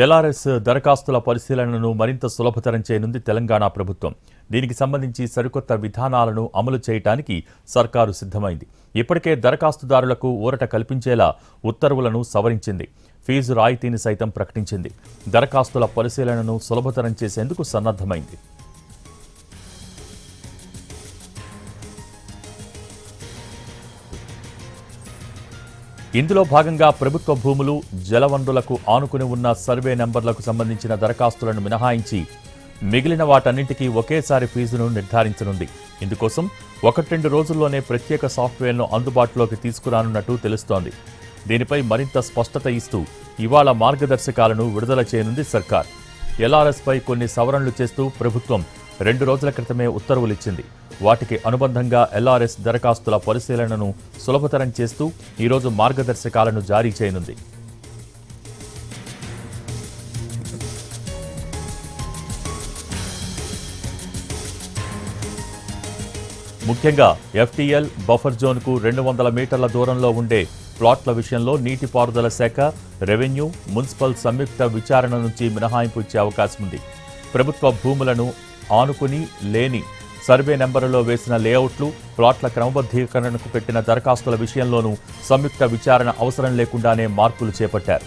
LRS దరఖాస్తుల పరిశీలనను మరింత సులభతరం చేయనుంది తెలంగాణ ప్రభుత్వం. దీనికి సంబంధించి సరికొత్త విధానాలను అమలు చేయడానికి సర్కారు సిద్ధమైంది. ఇప్పటికే దరఖాస్తుదారులకు ఊరట కల్పించేలా ఉత్తర్వులను సవరించింది. ఫీజు రాయితీని సైతం ప్రకటించింది. దరఖాస్తుల పరిశీలనను సులభతరం చేసేందుకు సన్నద్ధమైంది. ఇందులో భాగంగా ప్రభుత్వ భూములు, జలవనరులకు ఆనుకుని ఉన్న సర్వే నెంబర్లకు సంబంధించిన దరఖాస్తులను మినహాయించి మిగిలిన వాటన్నింటికీ ఒకేసారి ఫీజును నిర్ధారించనుంది. ఇందుకోసం 1-2 రోజుల్లోనే ప్రత్యేక సాఫ్ట్వేర్ను అందుబాటులోకి తీసుకురానున్నట్టు తెలుస్తోంది. దీనిపై మరింత స్పష్టత ఇస్తూ ఇవాళ మార్గదర్శకాలను విడుదల చేయనుంది సర్కార్. ఎల్ఆర్ఎస్పై కొన్ని సవరణలు చేస్తూ ప్రభుత్వం 2 రోజుల క్రితమే ఉత్తర్వులిచ్చింది. వాటికి అనుబంధంగా ఎల్ఆర్ఎస్ దరఖాస్తుల పరిశీలనను సులభతరం చేస్తూ ఈరోజు మార్గదర్శకాలను జారీ చేయనుంది. ముఖ్యంగా ఎఫ్టీఎల్, బఫర్ జోన్కు 200 మీటర్ల దూరంలో ఉండే ప్లాట్ల విషయంలో నీటిపారుదల శాఖ, రెవెన్యూ, మున్సిపల్ సంయుక్త విచారణ నుంచి మినహాయింపు ఇచ్చే అవకాశం ఉంది. ప్రభుత్వ భూములను ఆనుకుని లేని సర్వే నెంబరులో వేసిన లేఅవుట్లు, ప్లాట్ల క్రమబద్ధీకరణకు పెట్టిన దరఖాస్తుల విషయంలోనూ సంయుక్త విచారణ అవసరం లేకుండానే మార్పులు చేపట్టారు.